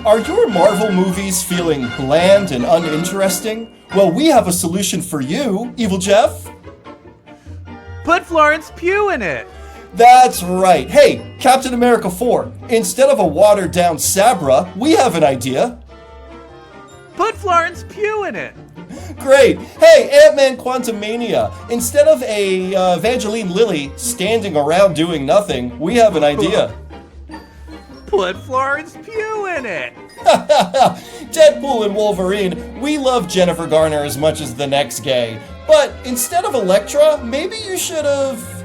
Are your Marvel movies feeling bland and uninteresting? Well, we have a solution for you, Evil Jeff. Put Florence Pugh in it. That's right. Hey, Captain America 4, instead of a watered-down Sabra, we have an idea. Put Florence Pugh in it. Great. Hey, Ant-Man Quantumania, instead of a Evangeline Lilly standing around doing nothing, we have an idea. Put Florence Pugh in it. Deadpool and Wolverine, we love Jennifer Garner as much as the next gay. But instead of Elektra, maybe you should have...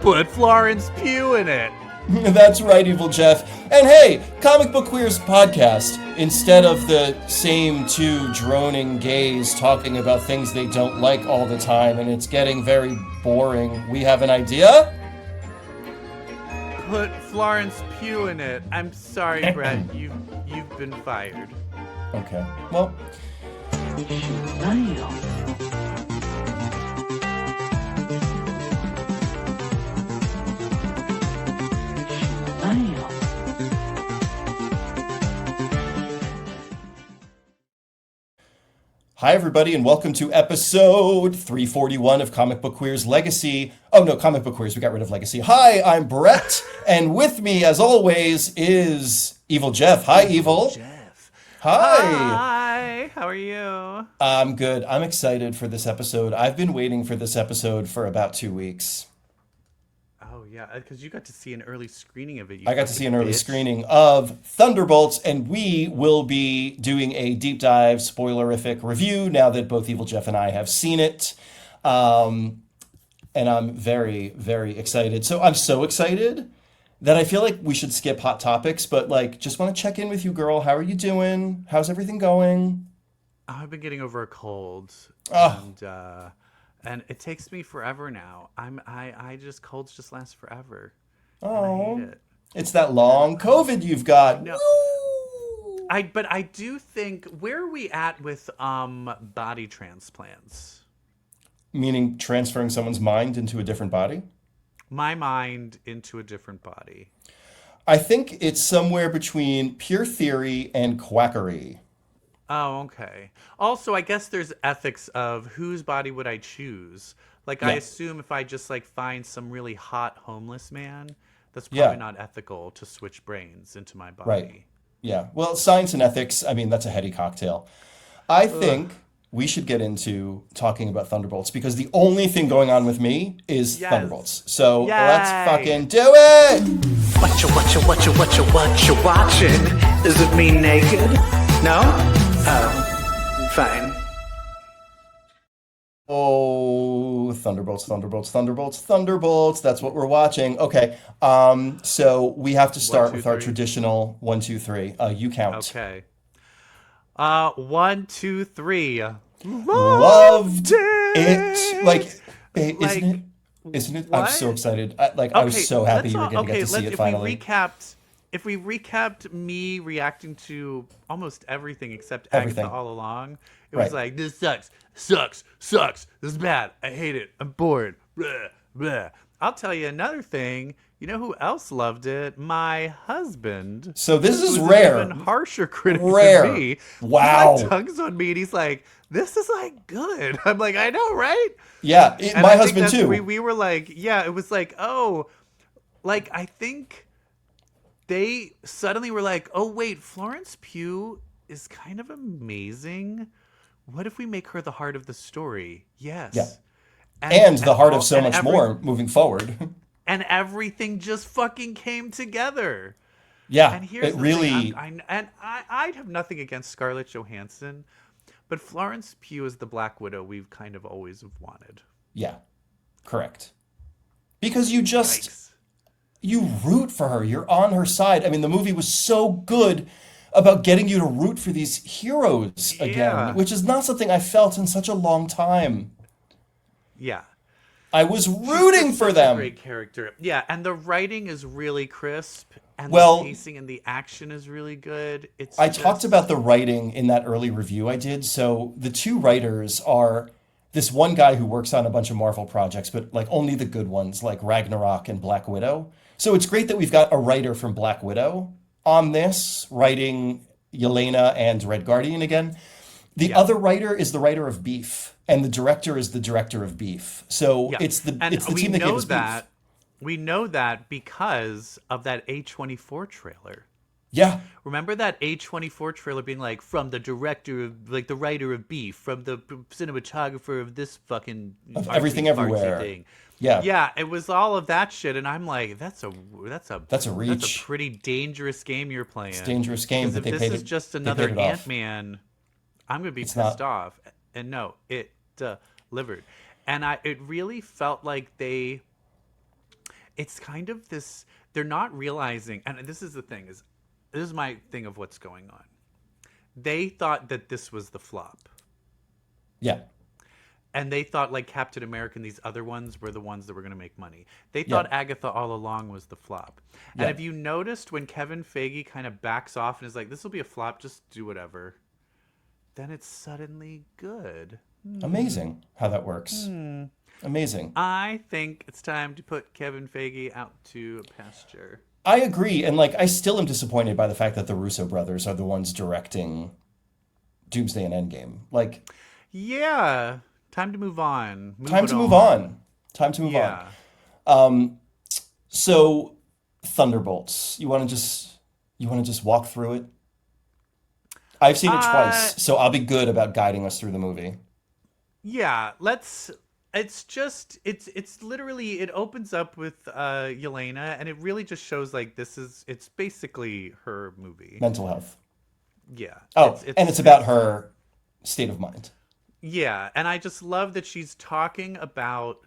Put Florence Pugh in it. That's right, Evil Jeff. And hey, Comic Book Queers podcast, instead of the same two droning gays talking about things they don't like all the time and it's getting very boring, we have an idea? Put Florence Pugh in it. I'm sorry, Brett. You've been fired. Okay. Well. Hi, everybody, and welcome to episode 341 of Comic Book Queers Legacy. Oh, no, Comic Book Queers. We got rid of Legacy. Hi, I'm Brett, and with me, as always, is Evil Jeff. Hi, Evil. Jeff. Hi. Hi. How are you? I'm good. I'm excited for this episode. I've been waiting for this episode for about 2 weeks. Oh, yeah, because you got to see an early screening of it. I got to see an early screening of Thunderbolts, and we will be doing a deep dive, spoilerific review now that both Evil Jeff and I have seen it. And I'm very, very excited. So I'm so excited that I feel like we should skip hot topics, but like, just want to check in with you, girl. How are you doing? How's everything going? I've been getting over a cold. Oh. And it takes me forever now. I just colds just last forever. Oh, I hate it. It's that long COVID you've got. No. But I do think, where are we at with body transplants? Meaning transferring someone's mind into a different body? My mind into a different body. I think it's somewhere between pure theory and quackery. Oh, okay. Also, I guess there's ethics of whose body would I choose? Like, I assume if I just, like, find some really hot homeless man, that's probably not ethical to switch brains into my body. Right. Yeah. Well, science and ethics, I mean, that's a heady cocktail. I think we should get into talking about Thunderbolts because the only thing going on with me is Thunderbolts. So let's fucking do it! What you watching? Is it me naked? No? Oh, fine. Oh, Thunderbolts. That's what we're watching. Okay. So we have to start with our traditional 1, 2, 3. You count. Okay. 1, 2, 3. Loved it. Like, isn't it? What? I'm so excited. I was so happy you were going to get to see it finally. If we recapped me reacting to almost everything except Everything. Agatha all along, it was like, this sucks, this is bad, I hate it, I'm bored, blah, blah. I'll tell you another thing. You know who else loved it? My husband. So this is who's rare. An even harsher critic than me. Wow. He tugs on me and he's like, this is like good. I'm like, I know, right? Yeah, my husband too. We were like, yeah, it was like, oh, like I think they suddenly were like, oh, wait, Florence Pugh is kind of amazing. What if we make her the heart of the story? Yes. Yeah. And the heart of so much more moving forward. And everything just fucking came together. Yeah, and here's it really... I'd have nothing against Scarlett Johansson, but Florence Pugh is the Black Widow we've kind of always wanted. Yeah, correct. Because you just... Yikes. You root for her. You're on her side. I mean, the movie was so good about getting you to root for these heroes again, which is not something I felt in such a long time. Yeah. I was rooting for them. Great character. Yeah, and the writing is really crisp, and the pacing and the action is really good. I talked about the writing in that early review I did. So the two writers are this one guy who works on a bunch of Marvel projects, but like only the good ones, like Ragnarok and Black Widow. So it's great that we've got a writer from Black Widow on this, writing Yelena and Red Guardian again. The other writer is the writer of Beef, and the director is the director of Beef. So it's the team that gave us Beef. We know that because of that A24 trailer. Yeah. Remember that A24 trailer being like, from the director of, like, the writer of Beef, from the cinematographer of this fucking of Everything Everywhere thing. Yeah. Yeah, it was all of that shit, and I'm like, that's a reach. That's a pretty dangerous game you're playing. It's a dangerous game. If this is just another Ant-Man, I'm gonna be pissed off. And no, it delivered. And it really felt like it's kind of this, they're not realizing, and this is the thing, this is my thing of what's going on. They thought that this was the flop. Yeah. And they thought like Captain America and these other ones were the ones that were going to make money. They thought Agatha all along was the flop. And have you noticed when Kevin Feige kind of backs off and is like, this will be a flop, just do whatever, then it's suddenly good. Amazing how that works. Amazing. I think it's time to put Kevin Feige out to pasture. I agree. And like, I still am disappointed by the fact that the Russo brothers are the ones directing Doomsday and Endgame. Like, yeah, time to move on. Time to move on. So Thunderbolts, you want to just walk through it? I've seen it twice, so I'll be good about guiding us through the movie. Yeah, it's literally, it opens up with Yelena, and it really just shows like it's basically her movie. Mental health. Yeah. It's about her state of mind. Yeah, and I just love that she's talking about,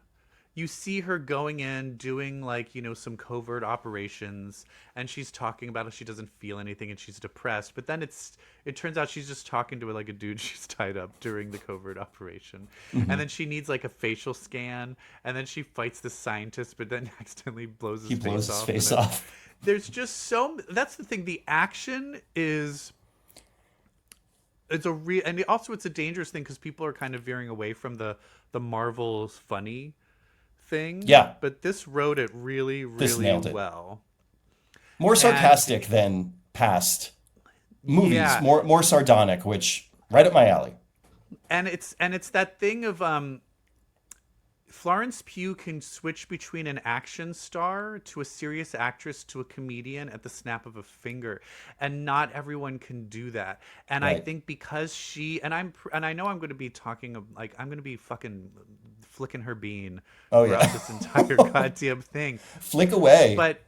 you see her going in, doing like, some covert operations, and she's talking about how she doesn't feel anything and she's depressed. But then it turns out she's just talking to like a dude she's tied up during the covert operation. Mm-hmm. And then she needs like a facial scan, and then she fights the scientist, but then accidentally blows his face off. There's just that's the thing. The action is... and also it's a dangerous thing because people are kind of veering away from the Marvel's funny thing. Yeah. But this wrote it really, really well. More sarcastic than past movies. Yeah. More sardonic, which right up my alley. And it's that thing of Florence Pugh can switch between an action star to a serious actress to a comedian at the snap of a finger, and not everyone can do that. And right. I think because I know I'm going to be talking like I'm going to be fucking flicking her bean throughout this entire goddamn thing. Flick away. But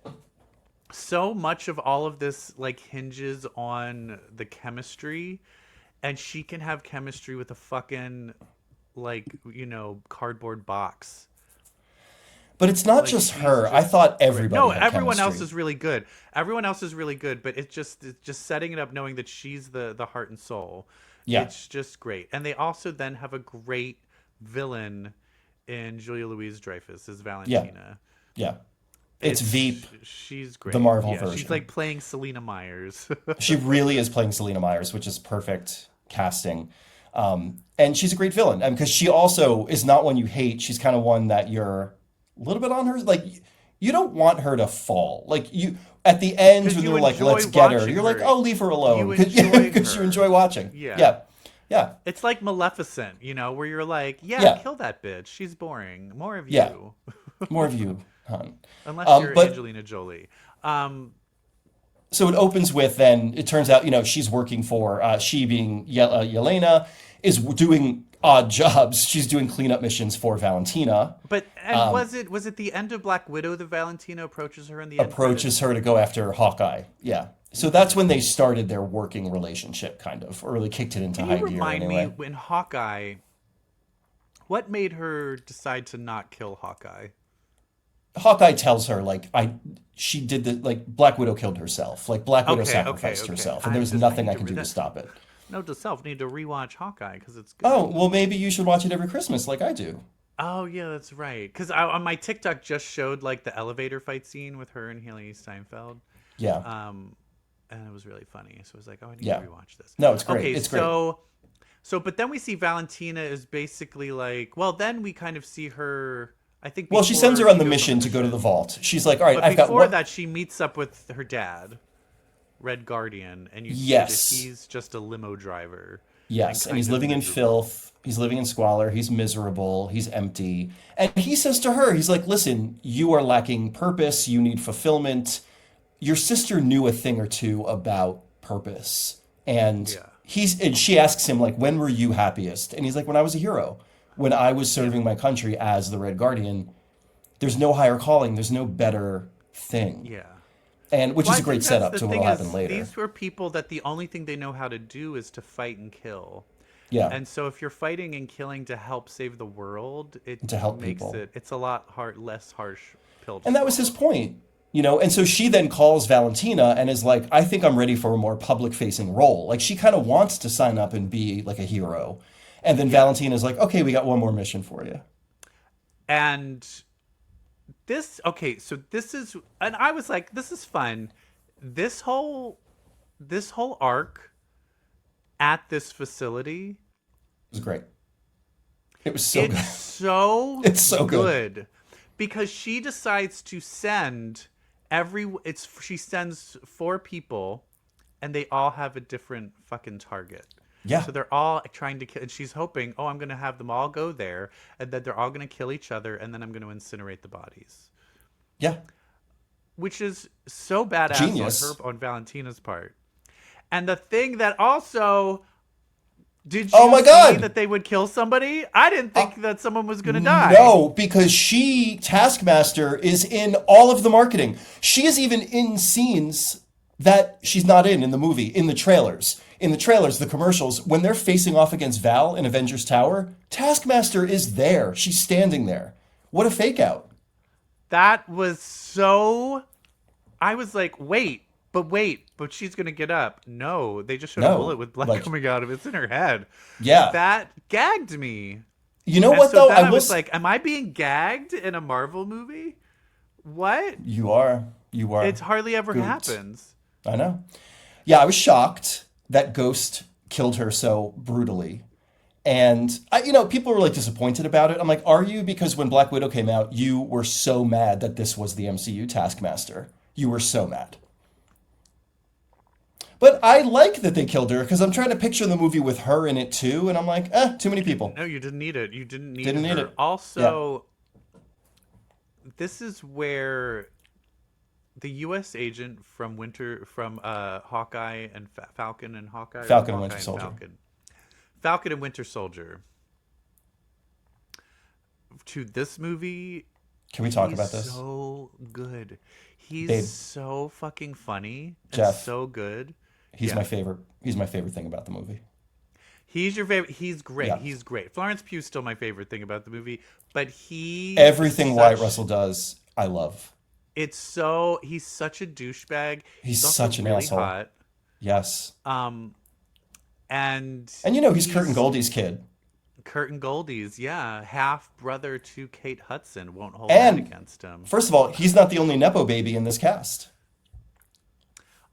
so much of all of this like hinges on the chemistry, and she can have chemistry with a fucking cardboard box. But it's not just her. I thought everybody. No, had everyone chemistry. else is really good. Everyone else is really good, but it's just setting it up, knowing that she's the heart and soul. Yeah, it's just great. And they also then have a great villain in Julia Louis-Dreyfuss as Valentina. Yeah. It's Veep. She's great. The Marvel version. She's like playing Selena Myers. She really is playing Selena Myers, which is perfect casting. And she's a great villain because she also is not one you hate. She's kind of one that you're a little bit on her. Like, you don't want her to fall. Like, you at the end when they're like, let's get her. You're like, oh, leave her alone because you enjoy watching. Yeah. Yeah. It's like Maleficent, where you're like, kill that bitch. She's boring. More of you. Yeah. More of you, hon. Unless you're Angelina Jolie. So it opens with, then it turns out, she's working for, she being Yelena, is doing odd jobs. She's doing cleanup missions for Valentina. But was it the end of Black Widow that Valentina approaches her in the end? Approaches her to go after Hawkeye. Yeah. So that's when they started their working relationship, kind of, or really kicked it into high gear. Can you remind me, in Hawkeye, what made her decide to not kill Hawkeye? Hawkeye tells her, she did Black Widow killed herself. Like, Black Widow sacrificed herself, and there's nothing I can do to stop it. Note to self, need to rewatch Hawkeye because it's good. Oh, well, maybe you should watch it every Christmas like I do. Oh, yeah, that's right. Because on my TikTok just showed, the elevator fight scene with her and Haley Steinfeld. Yeah. And it was really funny. So I was like, I need to rewatch this. No, it's great. Okay, it's great. But then we see Valentina is basically then we kind of see her... I think. Well, she sends her on the mission to go to the vault. She's like, all right, but I've got. Before that, she meets up with her dad, Red Guardian, and you see Yes. that he's just a limo driver. Yes, and he's kind of living in miserable. filth. He's living in squalor. He's miserable. He's empty. And he says to her, he's like, listen, you are lacking purpose. You need fulfillment. Your sister knew a thing or two about purpose. And Yeah. and she asks him, like, when were you happiest? And he's like, when I was a hero. When I was serving my country as the Red Guardian. There's no higher calling. There's no better thing. Yeah. And which Well, is I a great think that's setup the to thing what'll is, happen later. These were people that the only thing they know how to do is to fight and kill. Yeah. And so if you're fighting and killing to help save the world, it To help makes people. it's a lot less harsh pill to And that was his swallow. point, And so she then calls Valentina and is like, I think I'm ready for a more public facing role. Like she kind of wants to sign up and be like a hero. And then Valentina's like, okay, we got one more mission for you. And so this is, and I was like, this is fun. This whole arc at this facility, It was great. It was so good. it's so good. because she decides to send she sends 4 people and they all have a different fucking target. Yeah. So they're all trying to kill, and she's hoping, I'm going to have them all go there, and that they're all going to kill each other, and then I'm going to incinerate the bodies. Yeah. Which is so badass Genius. on Valentina's part. And the thing that also, did you Oh my see God! that they would kill somebody? I didn't think that someone was going to die. No, because Taskmaster, is in all of the marketing. She is even in scenes that she's not in the movie, in the trailers. In the trailers, the commercials, when they're facing off against Val in Avengers Tower, Taskmaster is there. She's standing there. What a fake out. That was so... I was like, wait, but she's going to get up. No, they just showed a No, bullet with blood like- coming out of it. It's in her head. Yeah. That gagged me. You know And what, so though? then I will was like, am I being gagged in a Marvel movie? What? You are. It's hardly ever Gooped. happens. I know. Yeah, I was shocked that Ghost killed her so brutally. And, people were, disappointed about it. I'm like, are you? Because when Black Widow came out, you were so mad that this was the MCU Taskmaster. You were so mad. But I like that they killed her, because I'm trying to picture the movie with her in it, too. And I'm like, too many people. No, you didn't need it. You didn't need Didn't need her. it. Also, this is where the U.S. agent from Hawkeye and Falcon and Hawkeye. or Falcon and Hawkeye Winter Soldier. Falcon and Winter Soldier. To this movie, Can we talk he's about this? so good. He's Babe. so fucking funny and Jeff. so good. He's Yeah. my favorite. He's my favorite thing about the movie. He's your favorite. He's great. Yeah. He's great. Florence Pugh's still my favorite thing about the movie, but Everything such- Wyatt Russell does, I love. He's such a douchebag. He's also such an really asshole. hot. Yes. And He's Curtin Goldie's kid. Curtin Goldie's, yeah, half brother to Kate Hudson, won't hold And- that against him. First of all, he's not the only Nepo baby in this cast.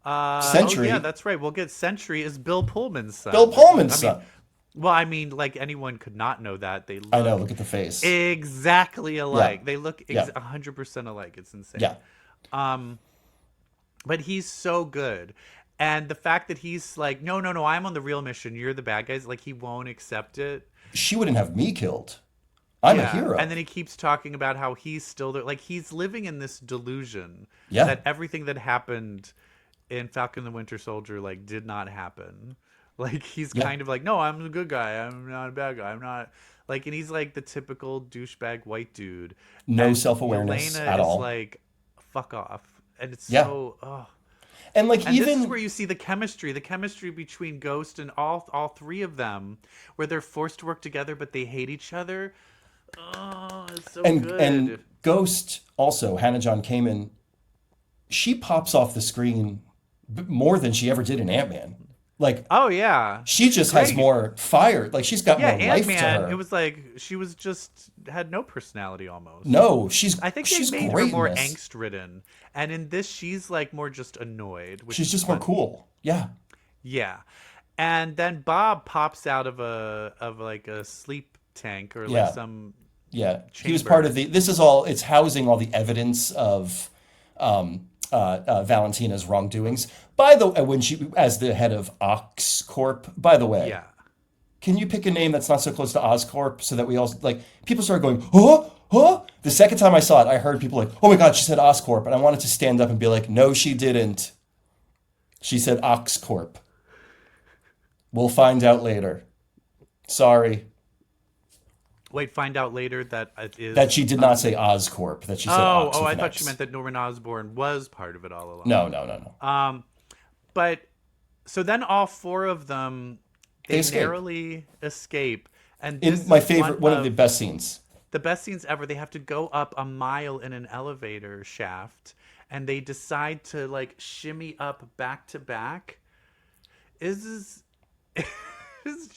Sentry. Oh yeah, that's right. We'll get Sentry is Bill Pullman's son. Bill Pullman's I mean, son. Well, I mean, like anyone could not know that. They look I know, look at the face. exactly alike. Yeah. They look Yeah. 100% alike. It's insane. Yeah. But he's so good. And the fact that he's like, no, I'm on the real mission. You're the bad guys. Like, he won't accept it. She wouldn't have me killed. I'm a Yeah. hero. And then he keeps talking about how he's still there. Like, he's living in this delusion Yeah. that everything that happened in Falcon and the Winter Soldier, like, did not happen. Like, he's Yeah. kind of like, no, I'm the good guy. I'm not a bad guy. I'm not. Like, and he's like the typical douchebag white dude. No And self-awareness Yelena at is all. like, fuck off. And it's Yeah. so, oh. And And this even is where you see the chemistry between Ghost and all 3 of them, where they're forced to work together, but they hate each other. Oh, it's so good. and Ghost also, Hannah John-Kamen, she pops off the screen more than she ever did in Ant-Man. Like, oh yeah, she just has great. more fire. Like, she's got yeah. more life to Ant-Man. her. It was like she was just had no personality almost. No, I think they she's made great her more in this. angst-ridden, and in this, she's like more just annoyed. Which She's is just more funny. cool. Yeah. Yeah, and then Bob pops out of a sleep tank or Yeah. like some. Yeah, he was chamber. part of it's housing all the evidence of Valentina's wrongdoings. By the way, when she, as the head of Oxcorp, by the way, Yeah. can you pick a name that's not so close to Oscorp so that we all, like, people started going, huh? Huh? The second time I saw it, I heard people like, oh my God, she said Oscorp. And I wanted to stand up and be like, no, she didn't. She said Oxcorp. We'll find out later. Sorry. Wait, find out later that it is... That she did not say Oscorp, that she said Ox. Oh, with I an thought X. you meant that Norman Osborn was part of it all along. No. But so then all four of them, they escape. narrowly escape. And In this my is favorite, one of the best scenes. the best scenes ever. They have to go up a mile in an elevator shaft, and they decide to like shimmy up back to back. It's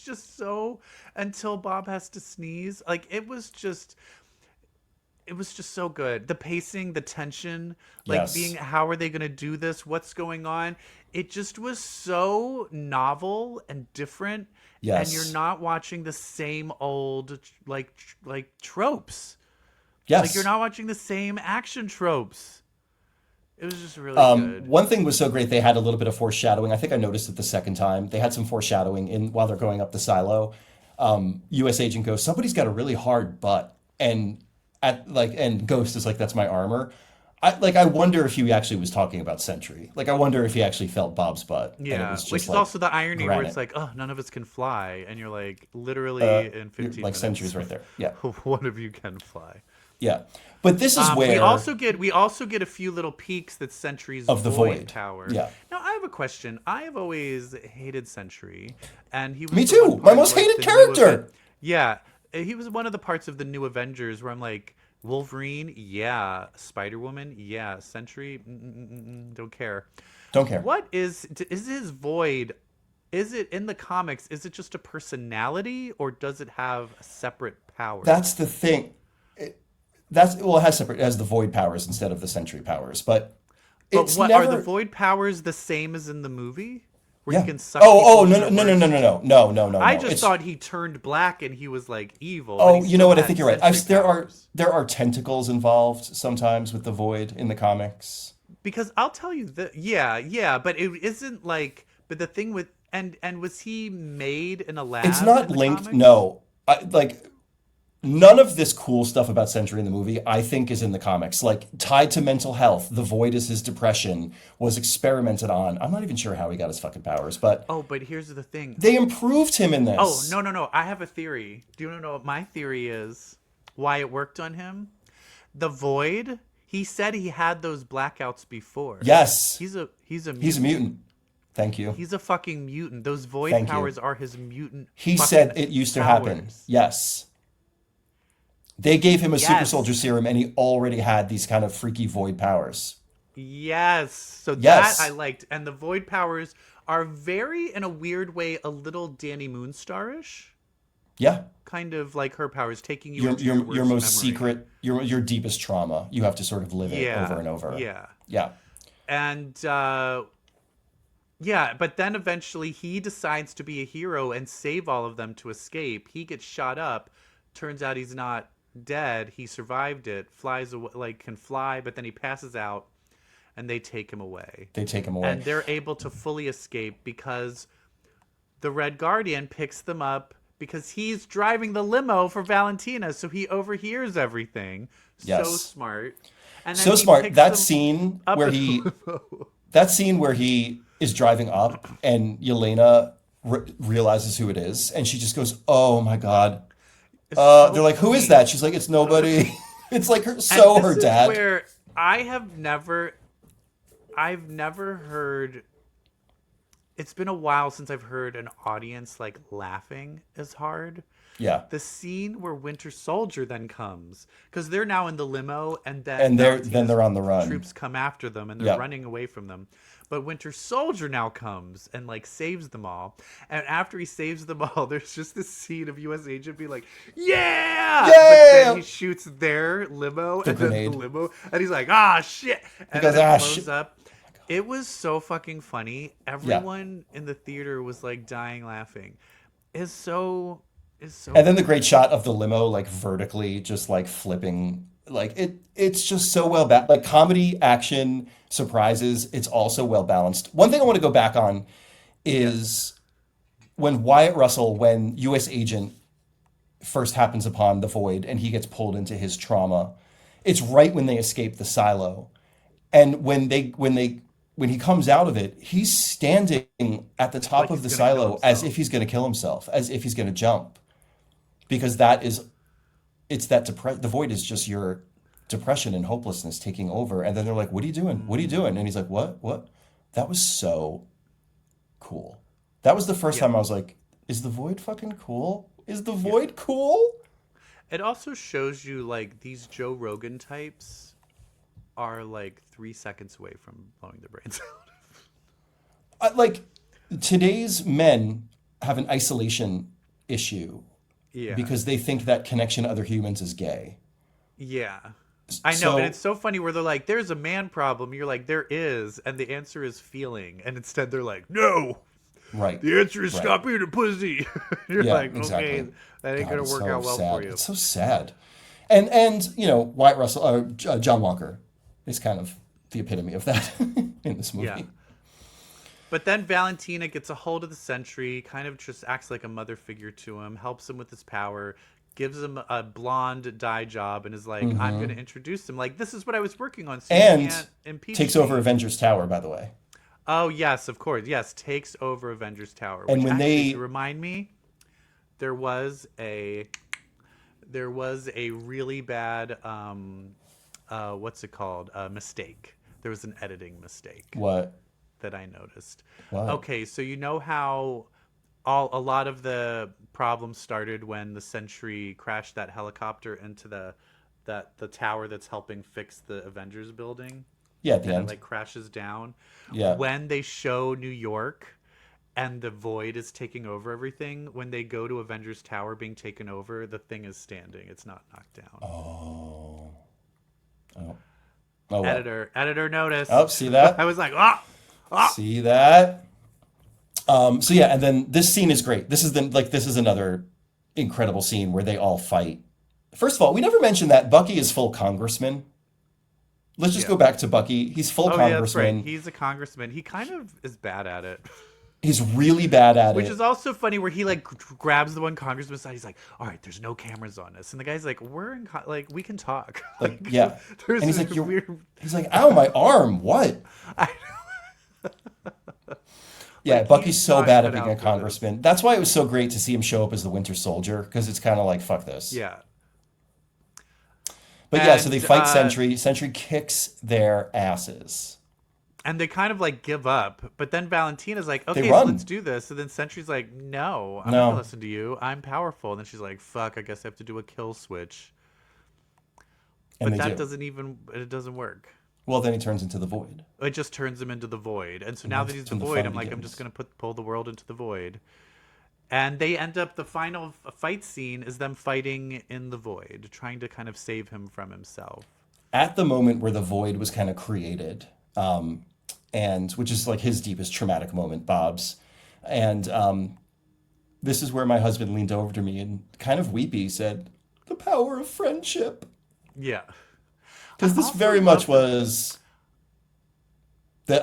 just so, until Bob has to sneeze. Like it was just so good. The pacing, the tension, like Yes. being, how are they going to do this? What's going on? It just was so novel and different. Yes. And you're not watching the same old like tropes. Yes. Like you're not watching the same action tropes. It was just really good. One thing was so great, they had a little bit of foreshadowing. I think I noticed it the second time. They had some foreshadowing in while they're going up the silo. U.S. agent goes, somebody's got a really hard butt. And Ghost is like, that's my armor. I wonder if he actually was talking about Sentry. Like, I wonder if he actually felt Bob's butt. And it Yeah, was just which is like also the irony where granite. it's like, oh, none of us can fly. And you're like, literally in 15 like minutes. Sentry's right there. Yeah. One of you can fly. Yeah. But this is where we also get a few little peeks that Sentry's Of the void. power. Yeah. Now I have a question. I have always hated Sentry, and he was Me the too. one My part most of, like, hated the new character. Yeah, he was one of the parts of the new Avengers where I'm like, Wolverine, yeah, Spider-Woman, yeah, Sentry, don't care. don't care. What is his void? Is it in the comics? Is it just a personality, or does it have a separate power? That's the thing. It has the void powers instead of the Sentry powers, but it's what never. are the void powers the same as in the movie? Where Yeah. you can suck Oh, people's no. powers? I just It's- thought he turned black and he was like evil. Oh, but he you know still what? I had think you're right. Sentry powers. There are tentacles involved sometimes with the void in the comics. Because I'll tell you that, yeah, but it isn't like. But the thing with and was he made in a lab? It's not in the linked. comics? No, none of this cool stuff about Sentry in the movie, I think, is in the comics. Like, tied to mental health, the void is his depression, was experimented on. I'm not even sure how he got his fucking powers, but Oh, but here's the thing. they improved him in this. Oh, no. I have a theory. Do you want to know what my theory is? Why it worked on him? The void. He said he had those blackouts before. Yes. He's a mutant. He's a mutant. Thank you. He's a fucking mutant. Those void Thank you. powers are his mutant. He fucking said it used to happen. powers. Yes. They gave him a super Yes. soldier serum and he already had these kind of freaky void powers. Yes. So Yes. that I liked. And the void powers are very, in a weird way, a little Danny Moonstar-ish. Yeah. Kind of like her powers, taking you Your into your, your, your worst most memory. secret, your deepest trauma. You have to sort of live it over and over. Yeah. Yeah. And but then eventually he decides to be a hero and save all of them to escape. He gets shot up. Turns out he's not dead. He survived it. Flies away, like can fly, but then he passes out, and they take him away. They take him away. And they're able to fully escape because the Red Guardian picks them up because he's driving the limo for Valentina, so he overhears everything. Yes. So smart. And then So he smart. picks That them scene up where in he the limo. that scene where he is driving up and Yelena realizes who it is and she just goes, "Oh my God." They're like, "Who is that?" She's like, "It's nobody." It's like her And this her is dad. where I've never heard. It's been a while since I've heard an audience like laughing as hard. Yeah. The scene where Winter Soldier then comes, because they're now in the limo, and then And Valentina's they're on the run. Troops come after them, and they're Yeah. running away from them. But Winter Soldier now comes and like saves them all. And after he saves them all, there's just this scene of U.S. Agent being like, "Yeah!" But then he shoots their limo and then grenade. the limo, and he's like, "Ah, shit!" And goes, then "Ah, it blows shit." up. It was so fucking funny. Everyone in the theater was like dying laughing. It's so. And then the great shot of the limo like vertically just like flipping Like it's just so well balanced. Like comedy, action, surprises. It's also well balanced. One thing I want to go back on is when Wyatt Russell, when U.S. Agent first happens upon the Void and he gets pulled into his trauma. It's right when they escape the silo, and when he comes out of it, he's standing at the top Like of the he's gonna kill silo as himself. if he's going to kill himself, as if he's going to jump, because that is it's that the Void is just your depression and hopelessness taking over, and then they're like, "What are you doing? What are you doing?" And he's like, "What? What?" That was so cool. That was the first Yeah. time I was like, "Is the Void fucking cool? Is the Void cool?" It also shows you like these Joe Rogan types are like 3 seconds away from blowing their brains out. Like today's men have an isolation issue Yeah. because they think that connection to other humans is gay. Yeah. I know, So and it's so funny where they're like, there's a man problem. You're like, there is. And the answer is feeling. And instead they're like, no, right, the answer is right. stop being a pussy. You're Yeah, like, exactly. okay, that ain't God, going it's to work so out well sad. for you. It's so sad. And you know, Wyatt Russell, John Walker is kind of the epitome of that in this movie. Yeah. But then Valentina gets a hold of the Sentry, kind of just acts like a mother figure to him, helps him with his power, gives him a blonde dye job, and is like, I'm going to introduce him. Like, this is what I was working on, so you And can't impeach takes me. over Avengers Tower, by the way. Oh, yes, of course. Yes, takes over Avengers Tower. And Which when actually, they- to remind me, there was a really bad, what's it called? Mistake. There was an editing mistake What? that I noticed. What? Okay, so you know how a lot of the problems started when the Sentry crashed that helicopter into the tower that's helping fix the Avengers building? Yeah, at the And end. it like crashes down. Yeah. When they show New York and the Void is taking over everything, when they go to Avengers Tower being taken over, the thing is standing. It's not knocked down. Oh. Well. Editor notice. Oh, see that? I was like, See that? So yeah, and then this scene is great. This is another incredible scene where they all fight. First of all, we never mentioned that Bucky is full congressman. Let's just go back to Bucky. He's full oh yeah, that's congressman. right. He's a congressman. He kind of is bad at it. He's really bad at Which it. is also funny where he like grabs the one congressman side. He's like, "All right, there's no cameras on us," and the guy's like, "We're in like we can talk." Like, yeah. There's And he's this like, "You're-" weird. He's like, "Ow, my arm! What?" Yeah, Like, Bucky's he's so not bad at cut being a out for this. congressman. That's why it was so great to see him show up as the Winter Soldier, because it's kind of like, fuck this. Yeah. But yeah, so they And, fight Sentry. Sentry kicks their asses. And they kind of like give up, but then Valentina's like, "Okay, so run. let's do this." And then Sentry's like, "No, I'm No. not gonna listen to you. I'm powerful." And then she's like, "Fuck, I guess I have to do a kill switch." And But they that do. it doesn't work. Well, then he turns into the Void. It just turns him into the Void. And so now that he's the when the Void, fun I'm like, I'm begins. just gonna pull the world into the Void. And they end up the final fight scene is them fighting in the Void, trying to kind of save him from himself. At the moment where the Void was kind of created, and which is like his deepest traumatic moment, Bob's. And this is where my husband leaned over to me and kind of weepy said, "The power of friendship." Yeah. Because this also very love much that- was this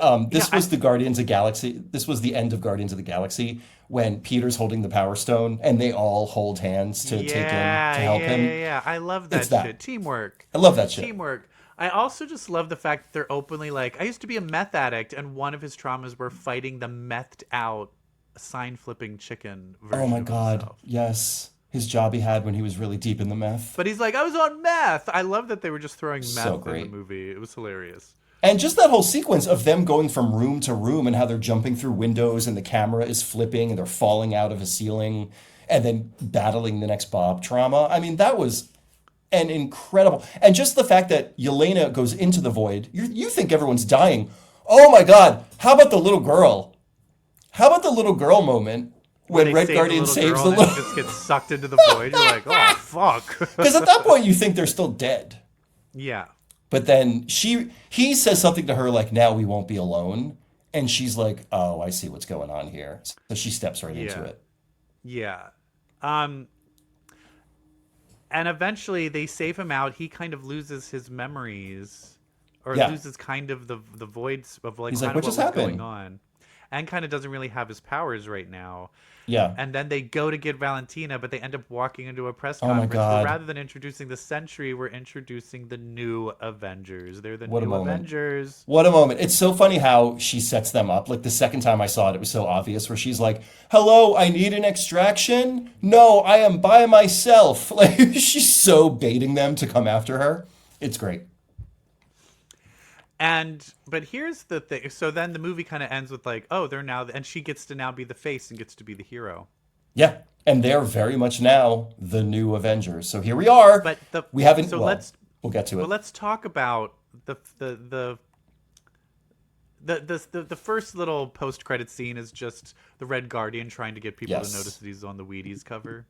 Yeah, was the Guardians of Galaxy. This was the end of Guardians of the Galaxy when Peter's holding the Power Stone and they all hold hands to take him to help him. Yeah. I love that It's that. shit. Teamwork. I love that shit. Teamwork. I also just love the fact that they're openly like, I used to be a meth addict, and one of his traumas were fighting the methed out sign flipping chicken version Oh my of God. himself. Yes. His job he had when he was really deep in the meth. But he's like, I was on meth. I love that they were just throwing So meth in great. the movie. It was hilarious. And just that whole sequence of them going from room to room and how they're jumping through windows and the camera is flipping and they're falling out of a ceiling and then battling the next Bob trauma. I mean, that was an incredible. And just the fact that Yelena goes into the Void, you think everyone's dying. Oh my God. How about the little girl? How about the little girl moment when They Red save Guardian little saves girl the and little... then she just gets sucked into the void. You're like, oh, fuck. Because at that point you think they're still dead. Yeah. But then he says something to her like, "Now we won't be alone." And she's like, "Oh, I see what's going on here." So she steps right into Yeah. it. Yeah. And eventually they save him out. He kind of loses his memories, or Yeah. loses kind of the voids of like He's kind like, of "What what just was happened?" going on, and kind of doesn't really have his powers right now. Yeah. And then they go to get Valentina, but they end up walking into a press Oh my conference where God. rather than introducing the Sentry, we're introducing the new Avengers. They're the What a new moment. Avengers. What a moment. It's so funny how she sets them up. Like the second time I saw it, it was so obvious where she's like, "Hello, I need an extraction. No, I am by myself." Like she's so baiting them to come after her. It's great. But here's the thing. So then the movie kind of ends with like, oh, they're now, and she gets to now be the face and gets to be the hero. Yeah. And they're very much now the new Avengers. So here we are. But we haven't, so well, we'll get to it. But let's talk about the first little post-credit scene is just the Red Guardian trying to get people Yes. to notice that he's on the Wheaties cover.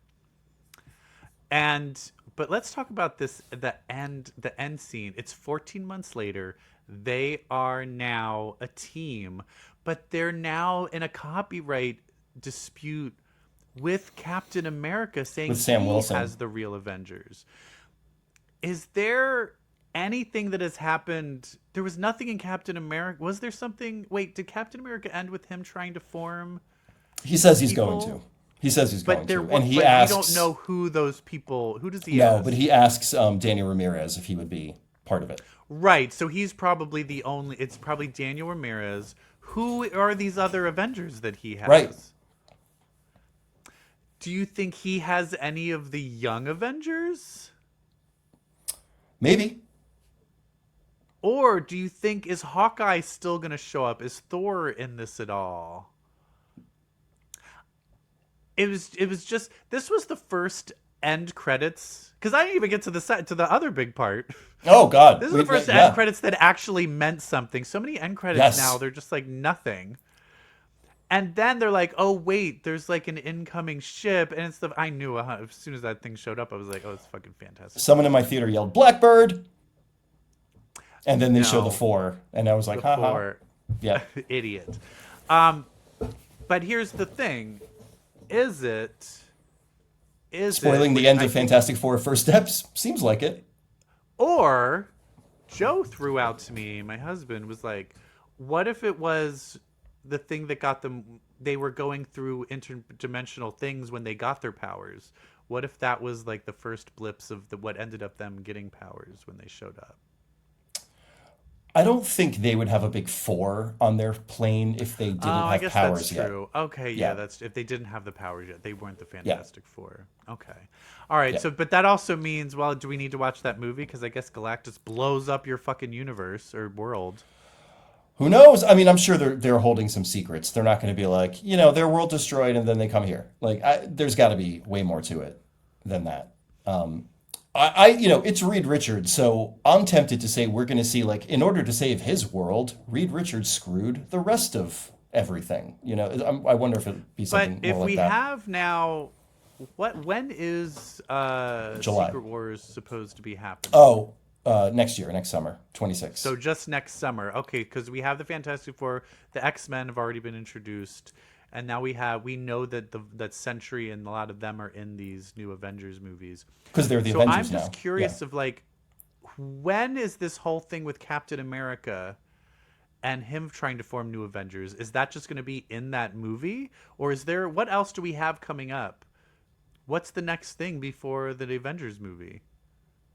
But let's talk about the end scene. It's 14 months later. They are now a team, but they're now in a copyright dispute with Captain America, saying With Sam he Wilson. has the real Avengers. Is there anything that has happened? There was nothing in Captain America. Was there something? Wait, did Captain America end with him trying to form? He says he's people? going to. He says he's But going there, to. And he but asks. we don't know who those people. Who does he No, ask? but he asks Danny Ramirez if he would be part of it. Right, so he's probably the only. It's probably Daniel Ramirez. Who are these other Avengers that he has? Right. Do you think he has any of the young Avengers? Maybe. Or do you think, is Hawkeye still going to show up? Is Thor in this at all? It was just, this was the first end credits, because I didn't even get to the other big part. Oh, God. This is the first yeah. end credits that actually meant something. So many end credits Yes. now, they're just like nothing. And then they're like, oh, wait, there's like an incoming ship. And it's I knew as soon as that thing showed up, I was like, oh, it's fucking fantastic. Someone in my theater yelled, "Blackbird!" And then they show No. the 4. And I was like, haha. Before, Yeah. idiot. But here's the thing. Is it Spoiling the end of Fantastic Four first steps? Seems like it. Or Joe threw out to me, my husband, was like, what if it was the thing that got them, they were going through interdimensional things when they got their powers? What if that was like the first blips of what ended up them getting powers when they showed up? I don't think they would have a big 4 on their plane if they didn't I have guess powers that's yet. true. Okay, Yeah. that's if they didn't have the powers yet, they weren't the Fantastic Four. Okay, all right. So, but that also means, well, do we need to watch that movie? Because I guess Galactus blows up your fucking universe or world. Who knows? I mean, I'm sure they're holding some secrets. They're not going to be like, their world destroyed and then they come here. Like, there's got to be way more to it than that. It's Reed Richards, so I'm tempted to say we're going to see, like, in order to save his world, Reed Richards screwed the rest of everything. I wonder if it'd be something But if more like we that. have now, when is July. Secret Wars supposed to be happening? Oh, next year, next summer, 26. So just next summer. Okay, because we have the Fantastic Four, the X-Men have already been introduced, and now we know that that Sentry and a lot of them are in these new Avengers movies. Because they're the So Avengers I'm just now. curious Yeah. of like, when is this whole thing with Captain America and him trying to form new Avengers? Is that just going to be in that movie, or is there, what else do we have coming up? What's the next thing before the Avengers movie?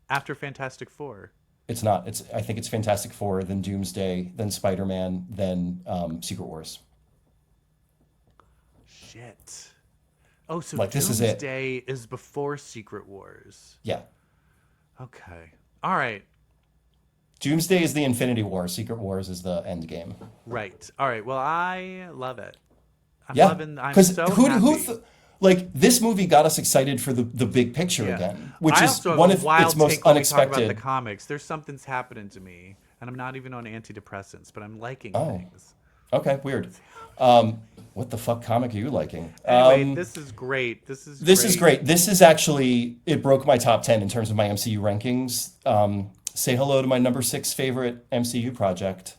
After Fantastic Four? It's not. I think it's Fantastic Four, then Doomsday, then Spider-Man, then Secret Wars. Shit. Oh, so Like, this is it. Doomsday is before Secret Wars. Yeah. Okay. All right. Doomsday is the Infinity War. Secret Wars is the end game. Right. All right. Well, I love it. I'm Yeah. I'm so happy. Like, this movie got us excited for the big picture again, which I is also have one a of wild its most take when we talk about unexpected. the comics. There's something's happening to me, and I'm not even on antidepressants, but I'm liking Oh. things. Okay, weird. What the fuck comic are you liking? Anyway, this is great. This is great. This is actually, it broke my top 10 in terms of my MCU rankings. Say hello to my number 6 favorite MCU project.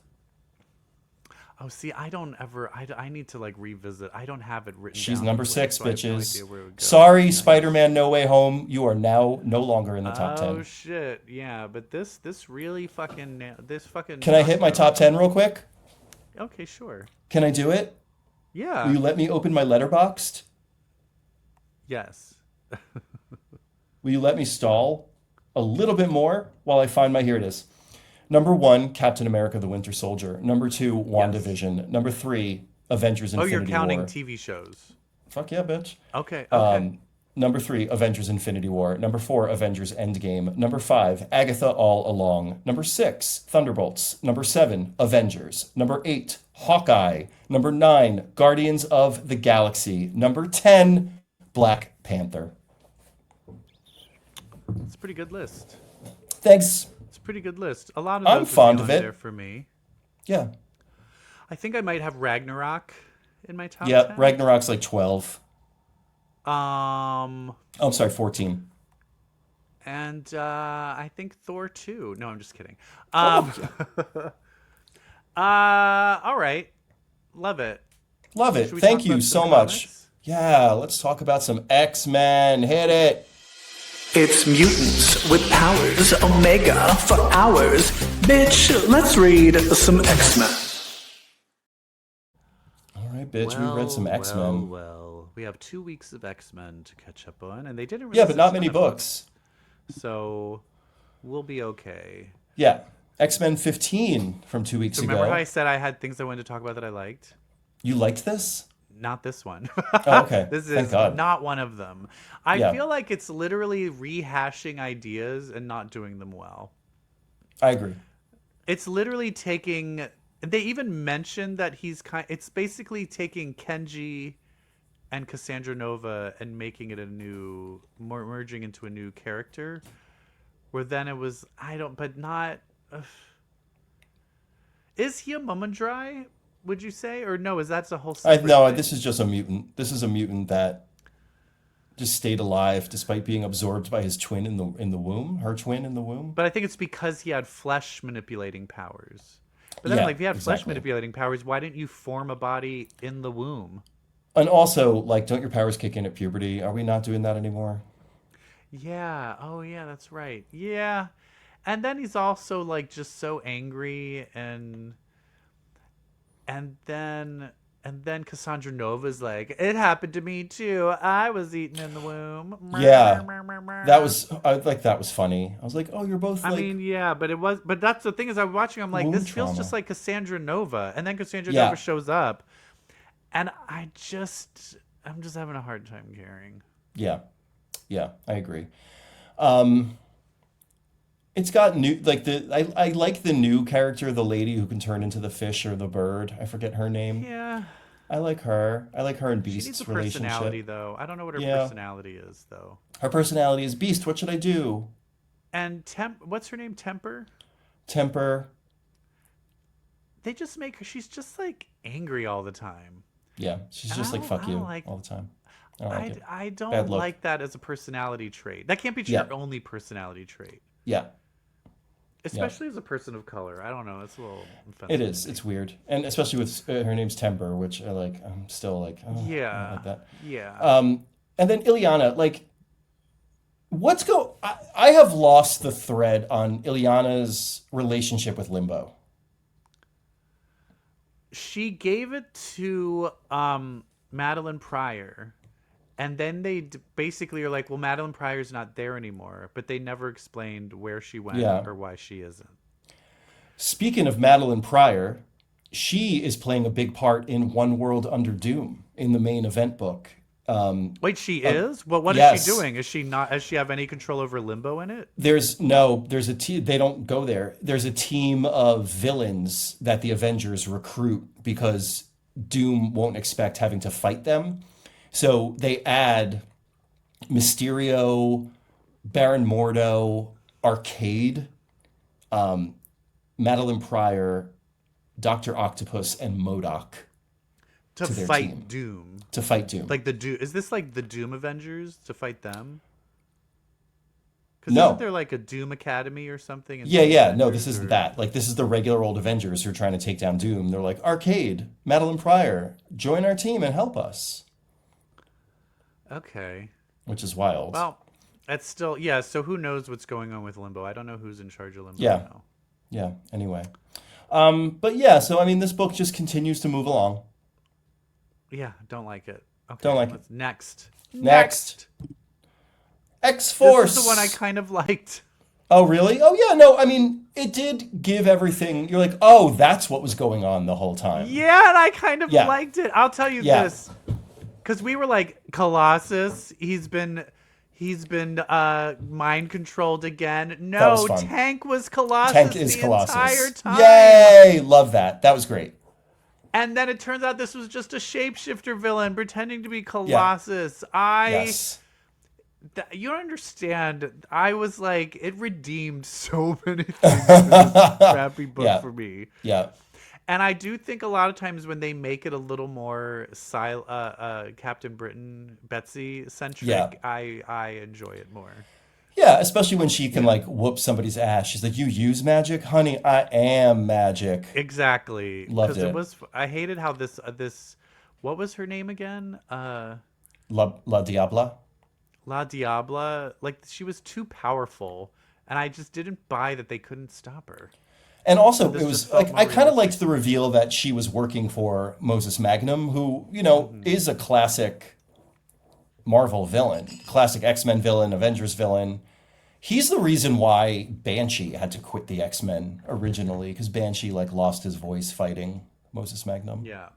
Oh, see, I don't ever. I need to like revisit. I don't have it written She's down. number anywhere, 6, so I have no bitches. idea where it would go. Sorry, Nice. Spider-Man No Way Home. You are now no longer in the top 10. Oh shit, yeah, but this really fucking Can I hit my top 10 real quick? Okay, sure. Can I do it? Yeah. Will you let me open my letterboxd? Yes. Will you let me stall a little bit more while I find here it is. Number 1, Captain America: The Winter Soldier. Number 2, WandaVision. Number 3, Avengers: Infinity War. Oh, you're counting TV shows. Fuck yeah, bitch. Okay. Okay. Number 3, Avengers: Infinity War. Number 4, Avengers: Endgame. Number 5, Agatha All Along. Number 6, Thunderbolts. Number 7, Avengers. Number 8, Hawkeye. Number 9, Guardians of the Galaxy. Number 10, Black Panther. It's a pretty good list. Thanks. It's a pretty good list. A lot of I'm those would fond be of on it. there for me. Yeah. I think I might have Ragnarok in my top Yeah, 10. Ragnarok's like 12. Um, Oh, I'm sorry, 14. and I think Thor 2. No, I'm just kidding. Oh, All right. Love it. Love it. Should we Thank talk you about so some much. comics? Yeah, let's talk about some X-Men. Hit it. It's mutants with powers, Omega for hours. Bitch, let's read some X-Men. All right, bitch, we read some X-Men. Well, we have 2 weeks of X-Men to catch up on, and they didn't. Yeah, release but a not ton many of books. so we'll be okay. Yeah. X-Men 15 from 2 weeks Remember ago. how I said I had things I wanted to talk about that I liked? You liked this? Not this one. Oh, okay. This Thank is God. not one of them. I Yeah. feel like it's literally rehashing ideas and not doing them well. I agree. It's literally taking. They even mentioned that it's basically taking Kenji and Cassandra Nova and making it merging into a new character. Where then it was, but not. Is he a Mummondry? Would you say, or no? That's a whole. No, thing? this is just a mutant. This is a mutant that just stayed alive despite being absorbed by his twin in the womb, her twin in the womb. But I think it's because he had flesh manipulating powers. But then, Yeah, if he had flesh exactly. manipulating powers, why didn't you form a body in the womb? And also, like, don't your powers kick in at puberty? Are we not doing that anymore? Yeah. Oh, yeah. That's right. Yeah. And then he's also like just so angry and then Cassandra Nova's like, it happened to me too. I was eaten in the womb. Yeah. That was funny. I was like, oh, you're both I like. mean, yeah, but that's the thing is I'm watching, I'm like, Womb this feels trauma. just like Cassandra Nova. And then Cassandra Yeah. Nova shows up. And I'm just having a hard time caring. Yeah, I agree. It's got new I like the new character, the lady who can turn into the fish or the bird. I forget her name. Yeah. I like her. I like her and She needs Beast's a personality relationship. though. I don't know what her Yeah. personality is though. Her personality is Beast. What should I do? And what's her name? Temper? Temper. They just make her, she's just like angry all the time. Yeah, she's just like I fuck you don't like- all the time. I don't like it. I Bad don't look. like that as a personality trait. That can't be Yeah. your only personality trait. Yeah, Especially as a person of color. I don't know. It's a little offensive. it is. It's weird, and especially with her name's Temper, which I like. I'm still like, oh, I don't Yeah. like that. Yeah. And then Ileana, like, I have lost the thread on Ileana's relationship with Limbo. She gave it to Madeline Pryor. And then they basically are like, well, Madeline Pryor's not there anymore. But they never explained where she went Yeah. or why she isn't. Speaking of Madeline Pryor, she is playing a big part in One World Under Doom in the main event book. Wait, she is? Well, what is yes. she doing? Is she not? Does she have any control over Limbo in it? There's a team. They don't go there. There's a team of villains that the Avengers recruit because Doom won't expect having to fight them. So they add Mysterio, Baron Mordo, Arcade, Madeline Pryor, Dr. Octopus, and MODOK To their fight team. Doom. to fight Doom. Like the Doom. Is this like the Doom Avengers to fight them? Because No. isn't there like a Doom Academy or something? Yeah. No, this isn't that. Like, this is the regular old Avengers who are trying to take down Doom. They're like, Arcade, Madeline Pryor, join our team and help us. Okay. Which is wild. Well, that's still, yeah, so who knows what's going on with Limbo? I don't know who's in charge of Limbo Yeah. now. Yeah, anyway. But yeah, so I mean, this book just continues to move along. Yeah, don't like it. Okay, Don't like it. Next. X-Force! This is the one I kind of liked. Oh, really? Oh, yeah, no, I mean, it did give everything. You're like, oh, that's what was going on the whole time. Yeah, and I kind of Yeah. liked it. I'll tell you Yeah. this. Because we were like, Colossus, he's been mind controlled again. No, was fun. Tank was Colossus Tank is the Colossus. entire time. Yay! Love that. That was great. And then it turns out this was just a shapeshifter villain pretending to be Colossus. Yes. You don't understand. I was like, it redeemed so many things in this crappy book Yeah. for me. Yeah. And I do think a lot of times when they make it a little more Captain Britain, Betsy centric, Yeah. I enjoy it more. Yeah, especially when she can, like, whoop somebody's ass. She's like, you use magic? Honey, I am magic. Exactly. Loved 'Cause it. I hated how this what was her name again? La Diabla? La Diabla. Like, she was too powerful, and I just didn't buy that they couldn't stop her. And also, This it just was felt like, more I kind of realistic. liked the reveal that she was working for Moses Magnum, who, you know, is a classic Marvel villain, classic X-Men villain, Avengers villain. He's the reason why Banshee had to quit the X-Men originally, because Banshee, like, lost his voice fighting Moses Magnum. Yeah.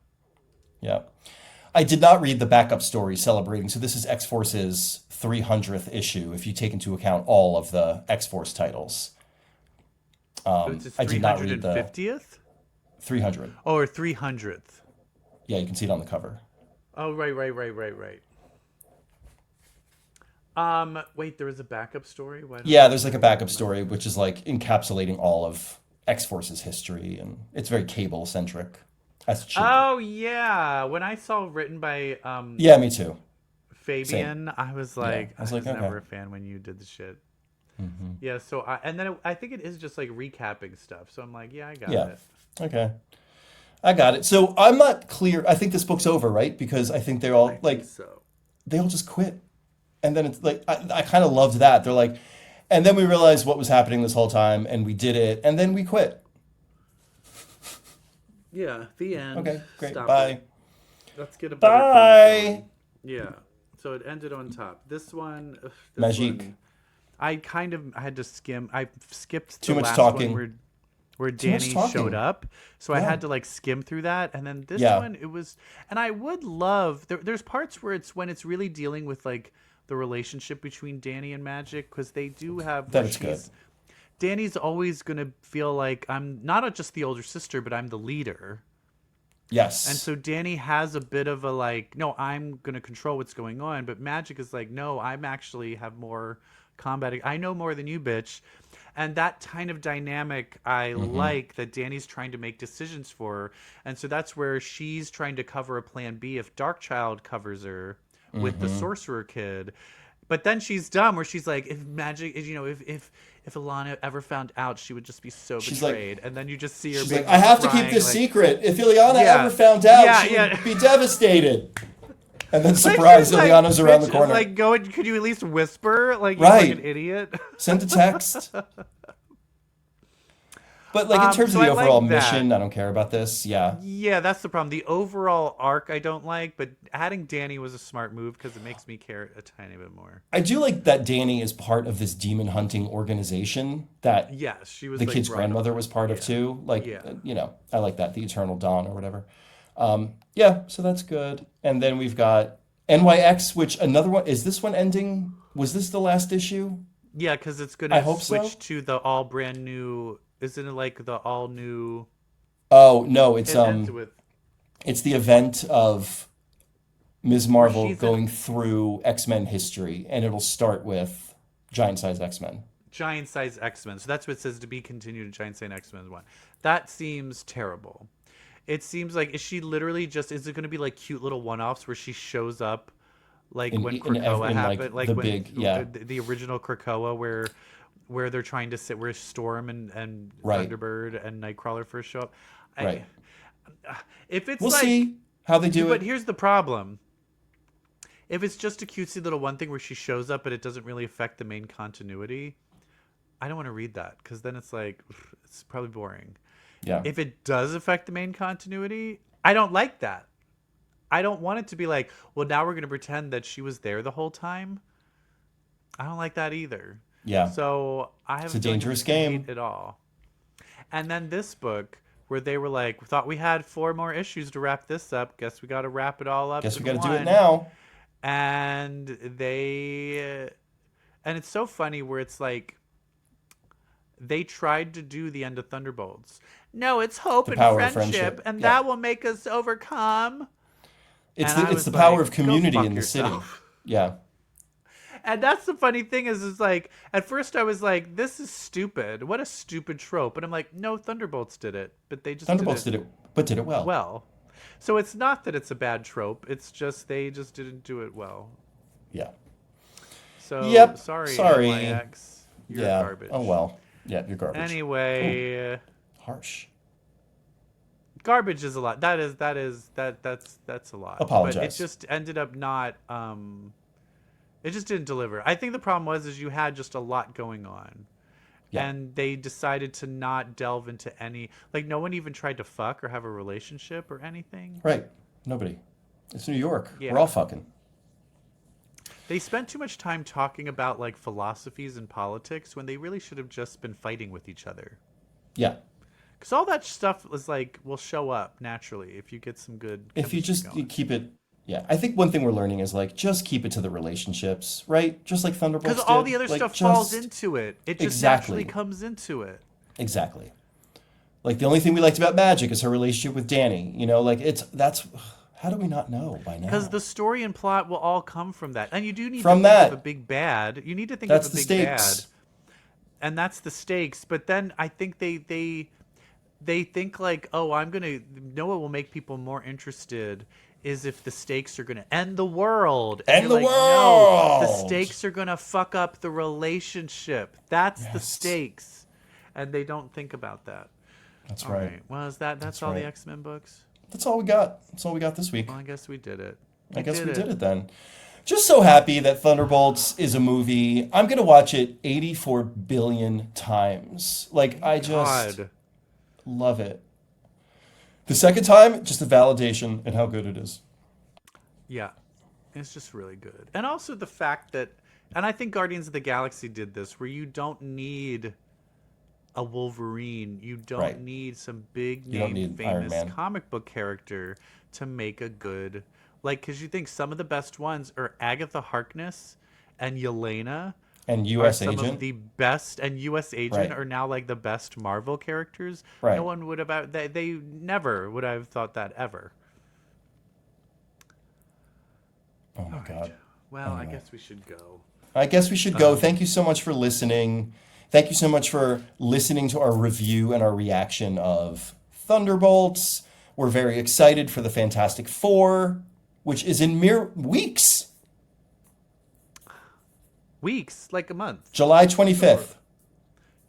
Yeah. I did not read the backup story celebrating. So this is X-Force's 300th issue, if you take into account all of the X-Force titles. It's his I did not read the 350th? 300. Oh, or 300th. Yeah, you can see it on the cover. Oh, right. Wait, there was a backup story? Why don't Yeah, there's like a backup story, which is like encapsulating all of X-Force's history, and it's very Cable-centric. As it should be. Oh, yeah. When I saw written by Yeah, me too. Fabian, I was like, I was I like, was never okay. a fan when you did the shit. Yeah, so I think it is just like recapping stuff. So I'm like, yeah, I got Yeah. it. Okay. I got it. So I'm not clear. I think this book's over, right? Because I think they're all like, So they all just quit. And then it's like, I kind of loved that. They're like, and then we realized what was happening this whole time, and we did it, and then we quit. yeah, the end. Okay, great. Stop Bye. it. Let's get a better Bye. thing going. Yeah. So it ended on top. This one, Magik. one, I had to skim. I skipped Too the much last talking. one where much Danny talking. showed up. So I Yeah. had to like skim through that, and then this Yeah. one it was. And I would love there's parts where it's when it's really dealing with like the relationship between Danny and Magik, because they do have That where is good. Danny's always gonna feel like I'm not just the older sister, but I'm the leader. Yes. And so Danny has a bit of a like, no, I'm going to control what's going on. But Magik is like, no, I'm actually have more combat. I know more than you, bitch. And that kind of dynamic I like, that Danny's trying to make decisions for her. And so that's where she's trying to cover a plan B if Darkchild covers her with the sorcerer kid. But then she's dumb where she's like, if Magik is, if Ilana ever found out, she would just be so She's like- betrayed. And then you just see her She's being like, I have to keep crying, this like, secret. If Ileana Yeah. ever found out, Yeah, she yeah. would be devastated. And then Like, surprise, she's like, Ileana's around the bitch, corner. Like, could you at least whisper? Like, you're Right. like an idiot. Send a text. But like in terms so of the I like overall that. mission, I don't care about this. Yeah. Yeah, that's the problem. The overall arc I don't like, but adding Danny was a smart move because it makes me care a tiny bit more. I do like that Danny is part of this demon hunting organization that Yes, she was the like, kid's brought grandmother up. was part of too. Like, Yeah. you know, I like that. The Eternal Dawn or whatever. Yeah, so that's good. And then we've got NYX, which another one, is this one ending? Was this the last issue? Yeah, because it's I gonna hope so. switch to the all brand new. Isn't it like the all new? Oh, no, it's It ends with it's the event of Ms. Marvel she's going through X-Men history, and it'll start with Giant Size X-Men. giant size X-Men. So that's what it says, to be continued in Giant Size X-Men 1. That seems terrible. It seems like, is she literally just, is it going to be like cute little one-offs where she shows up like In- when in- Krakoa in, like, happened, like the when big- yeah. the original Krakoa, where they're trying to sit, where Storm and Right. Thunderbird and Nightcrawler first show up. Right. If it's We'll like, see how they do but it. here's the problem. If it's just a cutesy little one thing where she shows up but it doesn't really affect the main continuity, I don't want to read that because then it's like, it's probably boring. Yeah. If it does affect the main continuity, I don't like that. I don't want it to be like, well, now we're going to pretend that she was there the whole time. I don't like that either. Yeah. So I have It's a dangerous game. at all. And then this book, where they were like, we thought we had 4 more issues to wrap this up. Guess we got to wrap it all up. Guess we in got to do it one. now. And and it's so funny where it's like, they tried to do the end of Thunderbolts. No, it's hope The and power of friendship, friendship. and Yeah. that will make us overcome. It's And I the was power like, of community "Go fuck in the city. yourself." Yeah. And that's the funny thing is like, at first I was like, this is stupid. What a stupid trope. But I'm like, no, Thunderbolts did it. But they just Thunderbolts did it, but did it well. well. So it's not that it's a bad trope. It's just they just didn't do it well. Yeah. So Yep. sorry. Sorry. NYX. You're Yeah. garbage. Oh well. Yeah, you're garbage. Anyway, Harsh. garbage is a lot. That's a lot. Apologize. But it just ended up not. It just didn't deliver. I think the problem was you had just a lot going on. Yeah. And they decided to not delve into any, like, no one even tried to fuck or have a relationship or anything. Right. Nobody. It's New York. Yeah. We're all fucking. They spent too much time talking about, like, philosophies and politics when they really should have just been fighting with each other. Yeah. Because all that stuff was like, will show up naturally if you get some good. If you chemistry just going. keep it. Yeah. I think one thing we're learning is like just keep it to the relationships, right? Just like Thunderbolts. Because all did. the other Like, stuff just- falls into it. It just Exactly. naturally comes into it. Exactly. Like the only thing we liked about Magik is her relationship with Danny. You know, like that's. How do we not know by now? Because the story and plot will all come from that. And you do need From to think that. of a big bad. You need to think That's of a the big stakes. bad. And that's the stakes. But then I think they think like, oh, I'm going to know what will make people more interested is if the stakes are going to end the world. And End you're the like, No, the world! stakes are going to fuck up the relationship. That's the Yes. stakes. And they don't think about that. That's All right. Well, that's all the right. X-Men books? That's all we got. That's all we got this week. Well, I guess we did it. I guess we did it then. Just so happy that Thunderbolts is a movie. I'm going to watch it 84 billion times. Like, I just God. love it. The second time, just a validation in how good it is. Yeah, it's just really good. And also the fact that, and I think Guardians of the Galaxy did this, where you don't need a Wolverine. You don't Right. need some big You don't name need Iron famous Man. comic book character to make a good, like, because you think some of the best ones are Agatha Harkness and Yelena. And Are U.S. some Agent. of the best, and U.S. Agent Right. are now like the best Marvel characters. Right. No one would have, they never would have thought that ever. Oh my God. Well, I Anyway. guess we should go. I guess we should go. Thank you so much for listening. Thank you so much for listening to our review and our reaction of Thunderbolts. We're very excited for the Fantastic Four, which is in mere weeks. Weeks, like a month. July 25th.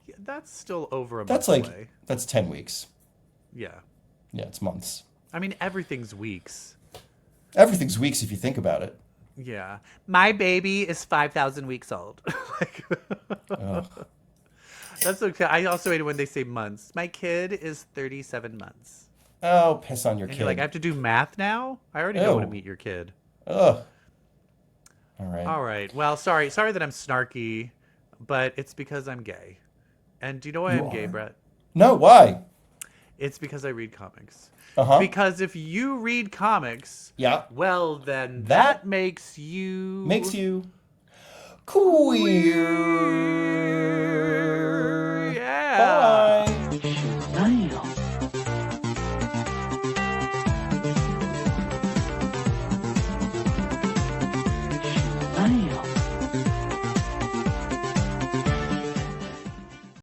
Yeah, that's still over a That's month like, away. that's 10 weeks. Yeah. Yeah, it's months. I mean, everything's weeks. Everything's weeks if you think about it. Yeah. My baby is 5,000 weeks old. Like, Ugh. that's okay. I also hate it when they say months. My kid is 37 months. Oh, piss on your And kid. you're like, I have to do math now? I already know how to Ew. meet your kid. Ugh. All right. All right. Well, sorry that I'm snarky, but it's because I'm gay. And do you know why You I'm gay, are? Brett? No, why? It's because I read comics. Uh-huh. Because if you read comics, Yeah. well, then That that makes you Makes you queer.